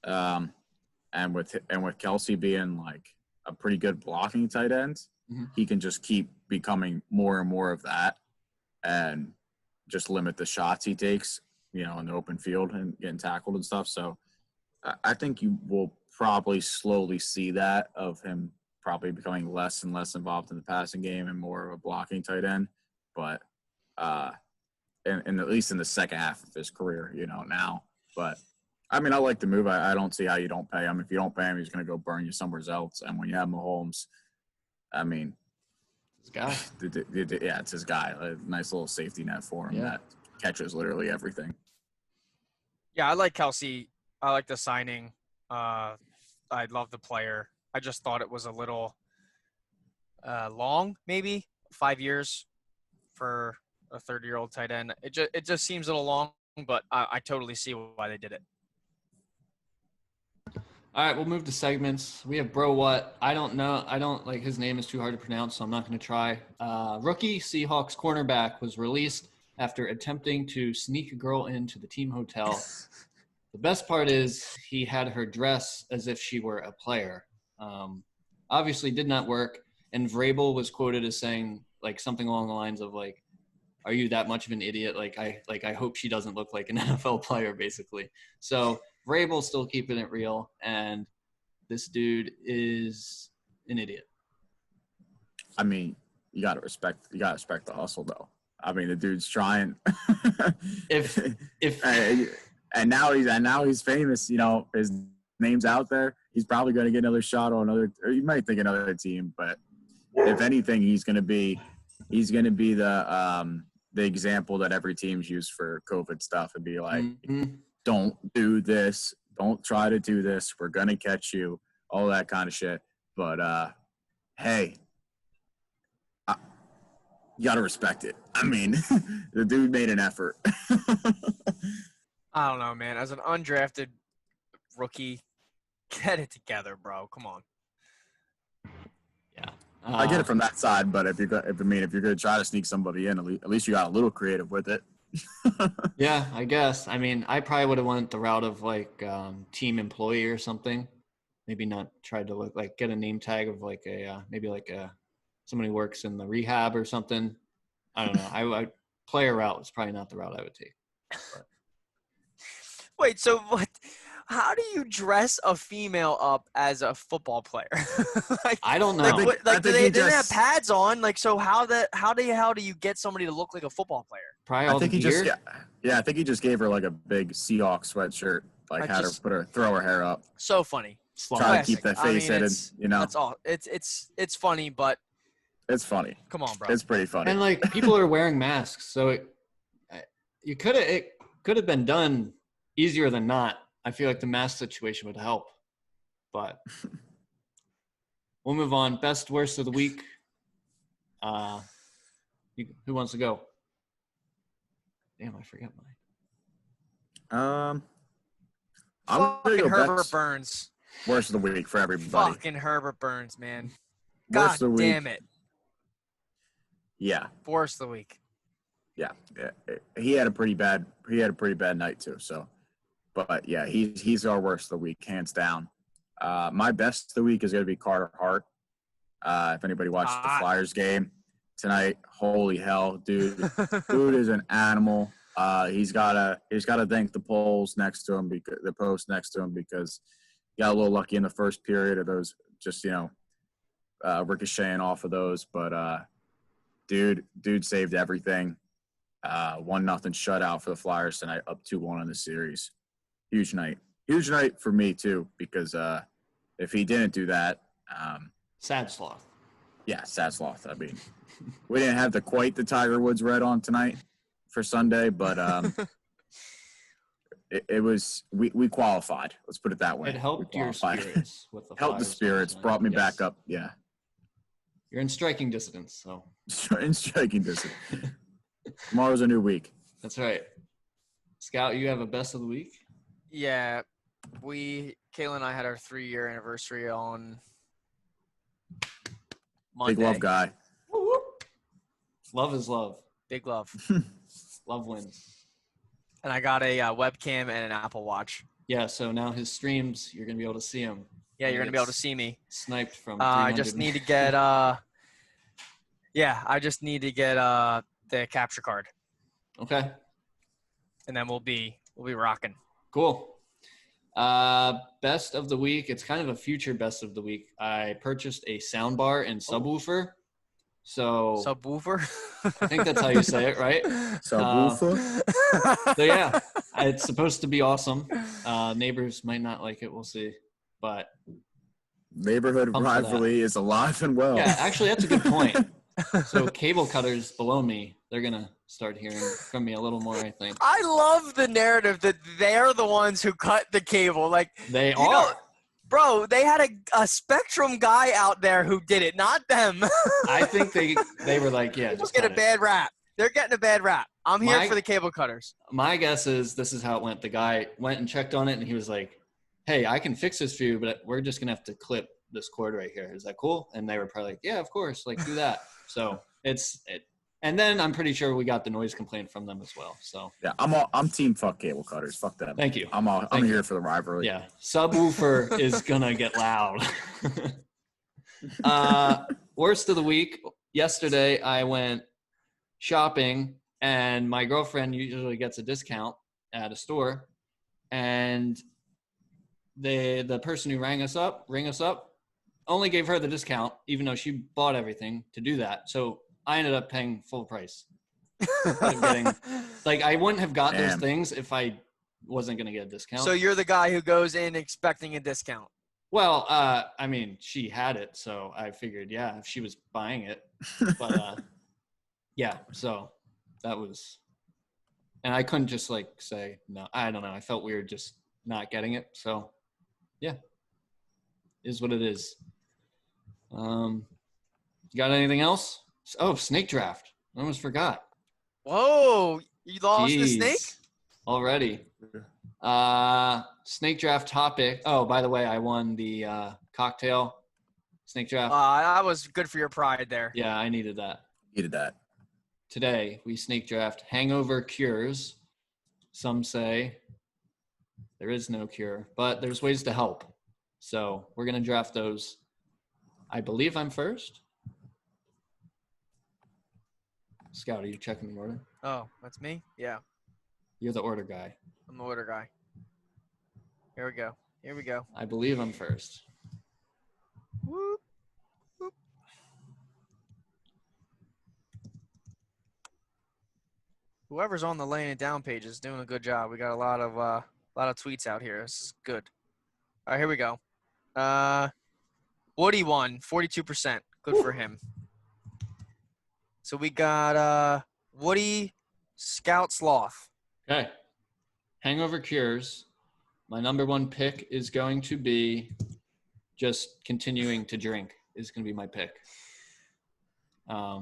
And with Kelce being a pretty good blocking tight end, he can just keep becoming more and more of that and just limit the shots he takes, in the open field and getting tackled and stuff. So I think you will probably slowly see that of him probably becoming less and less involved in the passing game and more of a blocking tight end. But and at least in the second half of his career, now. But I mean, I like the move. I don't see how you don't pay him. If you don't pay him, he's going to go burn you somewhere else. And when you have Mahomes, I mean, this guy. Yeah, it's his guy. A nice little safety net for him that catches literally everything. Yeah, I like Kelce. I like the signing. I love the player. I just thought it was a little long, maybe 5 years for a 30-year-old tight end. It just seems a little long, but I totally see why they did it. All right, we'll move to segments. We have Bro What. I don't know. I don't like his name is too hard to pronounce, so I'm not going to try. Rookie Seahawks cornerback was released after attempting to sneak a girl into the team hotel. The best part is he had her dress as if she were a player. Obviously did not work. And Vrabel was quoted as saying like something along the lines of like, "Are you that much of an idiot? I hope she doesn't look like an NFL player," basically. So Vrabel's still keeping it real, and this dude is an idiot. I mean, you gotta respect the hustle, though. I mean, the dude's trying. If and now he's famous. You know, his name's out there. He's probably going to get another shot on another. Or you might think another team, but if anything, he's going to be the example that every team's used for COVID stuff and be like, don't do this. Don't try to do this. We're going to catch you. All that kind of shit. But, hey, you got to respect it. I mean, the dude made an effort. I don't know, man. As an undrafted rookie, get it together, bro. Come on. Yeah. I get it from that side, but if you're going to try to sneak somebody in, at least you got a little creative with it. Yeah, I guess. I mean, I probably would have went the route of like team employee or something. Maybe not tried to look like get a name tag of like somebody who works in the rehab or something. I don't know. I player route was probably not the route I would take. But. Wait, so what? How do you dress a female up as a football player? Like, I don't know. They didn't have pads on. Like, so how do you get somebody to look like a football player? Probably all the gear. I think he just gave her like a big Seahawks sweatshirt. Like had her throw her hair up. So funny. Try to keep that face hidden. You know, that's all. It's funny, but it's funny. Come on, bro. It's pretty funny. And like people are wearing masks, so it could have been done easier than not. I feel like the mask situation would help, but we'll move on. Best worst of the week. Who wants to go? Damn, I forgot mine. I'm gonna go Herbert Burns. Worst of the week for everybody. Fucking Herbert Burns, man. Worst of the week. Damn it. Yeah. Worst of the week. Yeah. He had a pretty bad night too. So, but yeah, he's our worst of the week, hands down. My best of the week is going to be Carter Hart. If anybody watched the Flyers game tonight, holy hell, dude is an animal. He's gotta thank the post next to him because he got a little lucky in the first period of those, just ricocheting off of those. But dude saved everything. 1-0 shutout for the Flyers tonight, up 2-1 in the series. Huge night for me too, because if he didn't do that, sad sloth. Yeah, sad sloth. I mean, we didn't have quite the Tiger Woods red on tonight for Sunday, but it was we qualified. Let's put it that way. It helped your spirits with the helped the spirits, brought me back up. Yeah, you're in striking distance. So in striking distance. Tomorrow's a new week. That's right. Scout, you have a best of the week? Yeah, Kayla and I had our 3-year anniversary on Monday. Big love guy. Love is love. Big love. Love wins. And I got a webcam and an Apple Watch. Yeah, so now his streams, you're going to be able to see him. Yeah, you're going to be able to see me. Sniped from I just need to get the capture card. Okay. And then we'll be rocking. Cool. Best of the week. It's kind of a future best of the week. I purchased a soundbar and subwoofer. Subwoofer? I think that's how you say it, right? Subwoofer? So yeah, it's supposed to be awesome. Neighbors might not like it. We'll see. But neighborhood rivalry is alive and well. Yeah, actually, that's a good point. So cable cutters below me, they're going to start hearing from me a little more, I think. I love the narrative that they're the ones who cut the cable. Like they are. Bro, they had a Spectrum guy out there who did it, not them. I think they were like, yeah, People just get cut a it. bad rap. They're getting a bad rap. I'm here for the cable cutters. My guess is this is how it went. The guy went and checked on it, and he was like, hey, I can fix this for you, but we're just going to have to clip this cord right here. Is that cool? And they were probably like, yeah, of course. Like, do that. So and then I'm pretty sure we got the noise complaint from them as well. So Yeah, I'm team fuck cable cutters. Fuck them. Thank you. I'm here for the rivalry. Yeah, subwoofer is gonna get loud. Worst of the week. Yesterday, I went shopping, and my girlfriend usually gets a discount at a store, and the person who rang us up, only gave her the discount, even though she bought everything to do that. So I ended up paying full price. I wouldn't have got those things if I wasn't going to get a discount. So you're the guy who goes in expecting a discount. Well, I mean, she had it, so I figured, yeah, if she was buying it. But, yeah, so that was – and I couldn't just, say no. I don't know. I felt weird just not getting it. So, yeah, is what it is. You got anything else? Oh, snake draft. I almost forgot. Whoa, you lost the Jeez. snake? Already. Snake draft topic. Oh, by the way, I won the cocktail snake draft. That was good for your pride there. Yeah, I needed that. Needed that. Today, we snake draft hangover cures. Some say there is no cure, but there's ways to help. So we're going to draft those. I believe I'm first. Scout, are you checking the order? Oh, that's me? Yeah. You're the order guy. I'm the order guy. Here we go. I believe I'm first. Whoop, whoop. Whoever's on the laying it down page is doing a good job. We got a lot of tweets out here. This is good. All right, here we go. Woody won 42%. Good for him. So we got Woody, Scout, Sloth. Okay. Hangover cures. My number one pick is going to be just continuing to drink is going to be my pick.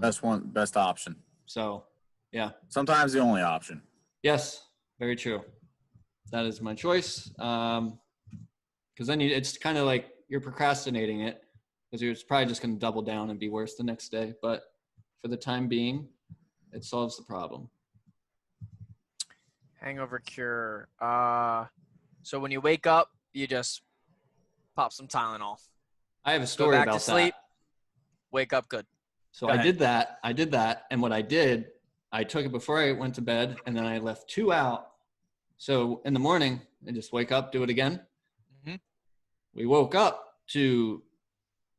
Best option. So, yeah. Sometimes the only option. Yes, very true. That is my choice. Because then it's kind of like you're procrastinating it because you're probably just going to double down and be worse the next day. But for the time being, it solves the problem. Hangover cure. So when you wake up, you just pop some Tylenol. I have a story Go back about to sleep. that. Wake up good. So Go I ahead. did that. And what I did, I took it before I went to bed, and then I left 2 out. So in the morning, I just wake up, do it again. Mm-hmm. We woke up to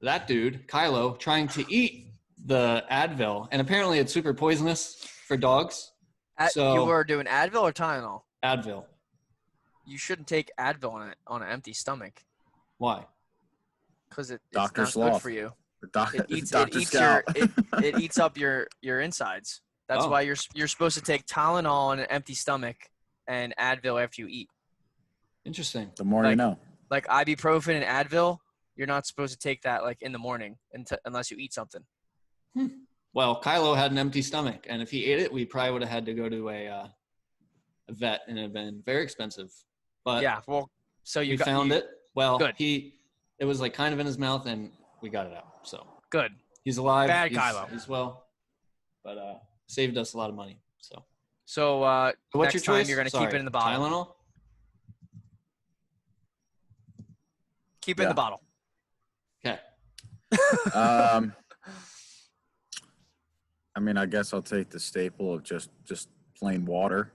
that dude, Kylo, trying to eat the Advil. And apparently it's super poisonous for dogs. So You were doing Advil or Tylenol? Advil. You shouldn't take Advil on an empty stomach Why? because it's Dr. not Sloth. good for you. Dr. It Scout. it eats up your insides. That's why you're supposed to take Tylenol on an empty stomach and Advil after you eat. Interesting. The more you know. Like ibuprofen and Advil, you're not supposed to take that in the morning unless you eat something. Well, Kylo had an empty stomach, and if he ate it, we probably would have had to go to a vet, and it would have been very expensive. But Yeah, well, so we found it. Well, Good. it was kind of in his mouth, and we got it out. So Good. he's alive. Bad he's, Kylo. He's well, but saved us a lot of money. So So what's next your time choice? you're going to keep it in the bottle. Tylenol? Keep it in the bottle. Okay. I mean, I guess I'll take the staple of just plain water.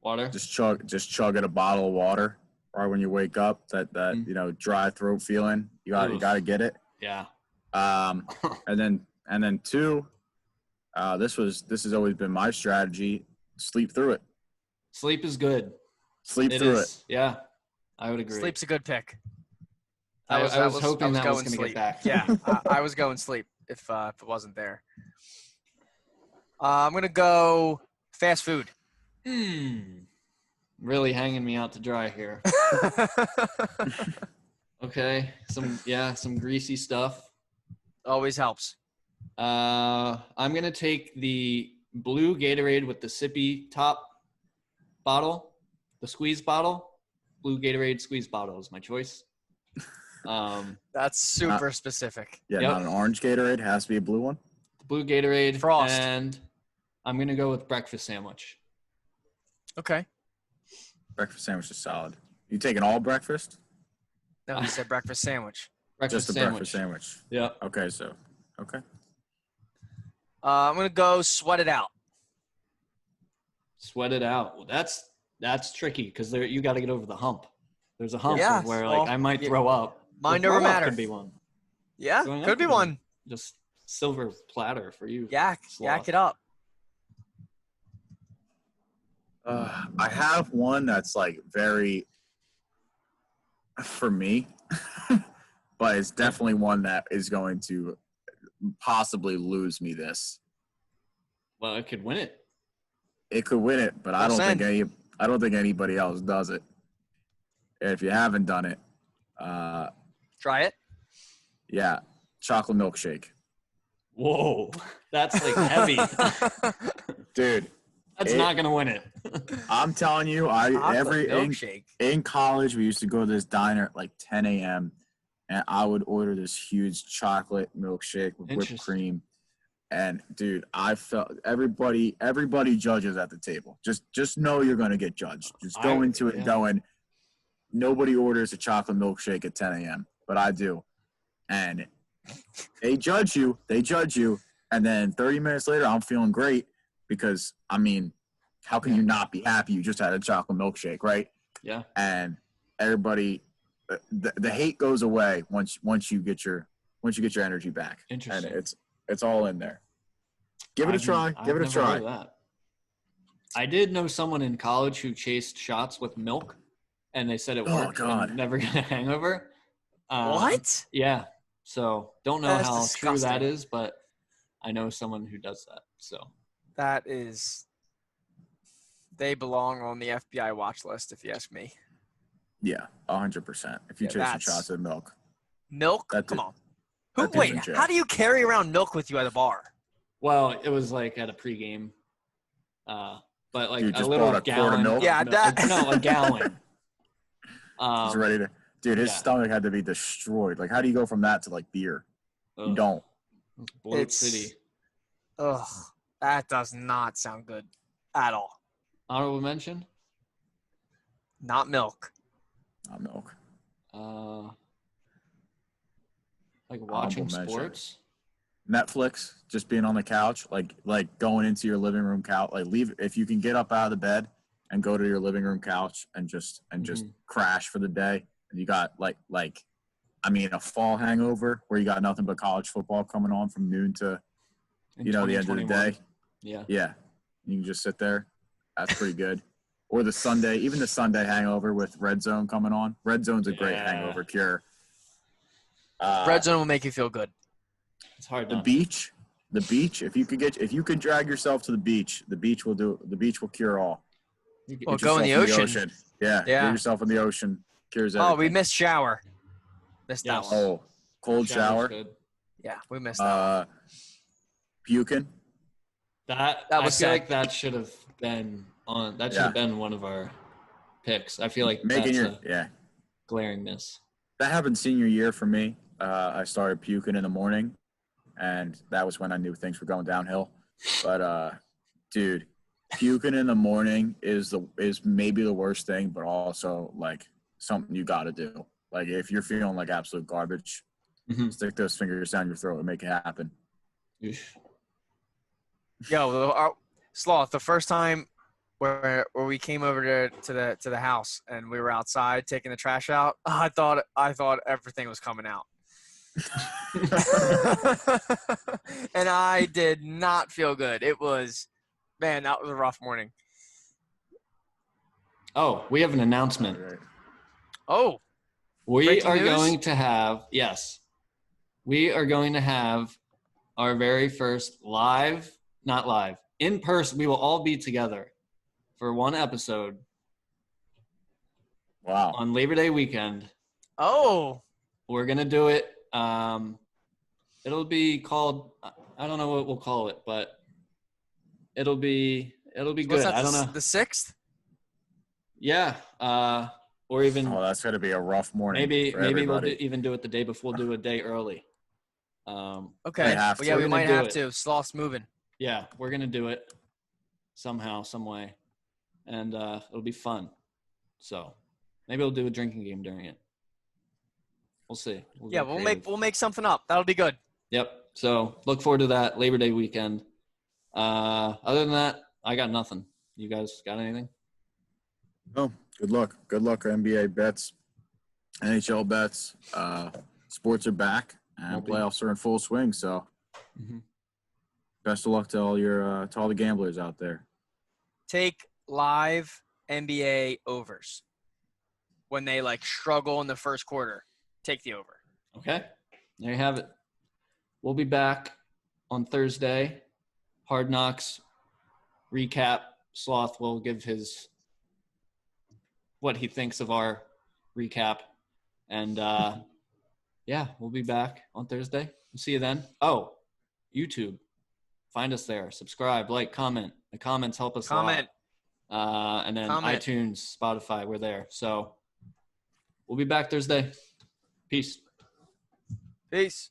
Water? Just chug at a bottle of water right when you wake up. That dry throat feeling. You got to get it. Yeah. And then 2. This has always been my strategy. Sleep through it. Sleep is good. Sleep through it. Yeah, I would agree. Sleep's a good pick. I was hoping that was going to get back. Yeah, I was going sleep if it wasn't there. I'm going to go fast food. Really hanging me out to dry here. Okay. Okay. Some greasy stuff. Always helps. I'm gonna take the blue Gatorade with the sippy top bottle, the squeeze bottle. Blue Gatorade squeeze bottle is my choice. That's super specific. Yeah, Yep. not an orange Gatorade. It has to be a blue one. The blue Gatorade. Frost. And I'm gonna go with breakfast sandwich. Okay. Breakfast sandwich is solid. You taking all breakfast? No, he said breakfast sandwich. Breakfast Just a sandwich. breakfast sandwich. Yeah. Okay, so okay. I'm gonna go sweat it out. Sweat it out. Well, that's tricky because you got to get over the hump. There's a hump Yeah, where well, I might yeah. throw up. Mind Throw over up matter. Could be one. Yeah, Throwing up could be one. Just silver platter for you. Yak Sloth. it up. I have one that's like very for me, but it's definitely one that is going to possibly lose me this. Well, it could win it. It could win it, but I don't think anybody else does it. If you haven't done it, Try it. yeah, chocolate milkshake. Whoa, that's like heavy. Dude, That's not gonna win it. I'm telling you, Chocolate milkshake. in college we used to go to this diner at like 10 a.m. and I would order this huge chocolate milkshake with whipped cream. And dude, I felt everybody judges at the table. Just know you're gonna get judged. Just go into it knowing nobody orders a chocolate milkshake at 10 a.m. But I do. And they judge you, and then 30 minutes later I'm feeling great because I mean, how can you not be happy you just had a chocolate milkshake, right? Yeah. And everybody the hate goes away once you get your energy back. Interesting. And it's all in there. Give it a try. Give it a try. That. I did know someone in college who chased shots with milk, and they said it worked. Oh, God. And never got a hangover. What? Yeah. So don't know That's how true that disgusting. is, but I know someone who does that. So That is. They belong on the FBI watch list, if you ask me. Yeah, 100%. If you chase some shots of milk. Milk? That Come dude- on. that dude's Wait, in jail. how do you carry around milk with you at a bar? well, it was like at a pregame, but like You a just little bought a quart of gallon. milk? Yeah, a gallon. He's ready to. Dude, his yeah. stomach had to be destroyed. Like, how do you go from that to like beer? You don't. Bloat It's- City. Ugh, that does not sound good at all. Honorable mention. Not milk. Not milk. Like watching mention. sports. Netflix, just being on the couch, like going into your living room couch, like leave if you can get up out of the bed and go to your living room couch and just crash for the day. And you got a fall hangover where you got nothing but college football coming on from noon to in the end of the 2021. day. Yeah. Yeah, you can just sit there. That's pretty good. Or the Sunday hangover with Red Zone coming on. Red Zone's a great hangover cure. Red Zone will make you feel good. It's hard. The Not beach. If you could drag yourself to the beach will cure all. to. Well, Get go in the yourself ocean. Yeah, Yeah. get yourself in the ocean. Cures everything. Oh, we missed shower. Missed that Yes. one. Oh, cold Shower's shower. good. Yeah, we missed that one. Puking. That was I feel sad. like that should have been on. That should have been one of our picks. I feel like Making that's your a glaring miss. That happened senior year for me. I started puking in the morning, and that was when I knew things were going downhill. But dude, puking in the morning is maybe the worst thing, but also like something you got to do. Like if you're feeling like absolute garbage, stick those fingers down your throat and make it happen. Oof. Yo, Sloth, the first time where we came over to the house and we were outside taking the trash out, I thought everything was coming out. And I did not feel good. It was, man, that was a rough morning. Oh, we have an announcement. Right. Oh, We breaking are news? going to have our very first in person. We will all be together for one episode Wow. on Labor Day weekend. oh, we're gonna do it. It'll be called. I don't know what we'll call it, but it'll be What's good. that? I don't know. The 6th? Yeah. Or even Oh, that's gonna be a rough morning. maybe for we'll everybody. even do it the day before. We'll do a day early. Okay. have Well, to. yeah, We're we gonna might do have it. to. Sloth's moving. Yeah, we're gonna do it somehow, some way, and it'll be fun. So maybe we'll do a drinking game during it. We'll see. Yeah, get creative. we'll make something up. That'll be good. Yep. So look forward to that Labor Day weekend. Other than that, I got nothing. You guys got anything? Oh, good luck. Good luck, NBA bets, NHL bets. Sports are back, and Won't be. playoffs are in full swing. So, Mm-hmm. best of luck to all the gamblers out there. Take live NBA overs when they like struggle in the first quarter. Take the over. Okay. There you have it. We'll be back on Thursday. Hard Knocks recap. Sloth will give what he thinks of our recap. And yeah, we'll be back on Thursday. We'll see you then. Oh, YouTube. Find us there. Subscribe, like, comment. The comments help us Comment. a lot. And then Comment. iTunes, Spotify, we're there. So we'll be back Thursday. Peace. Peace.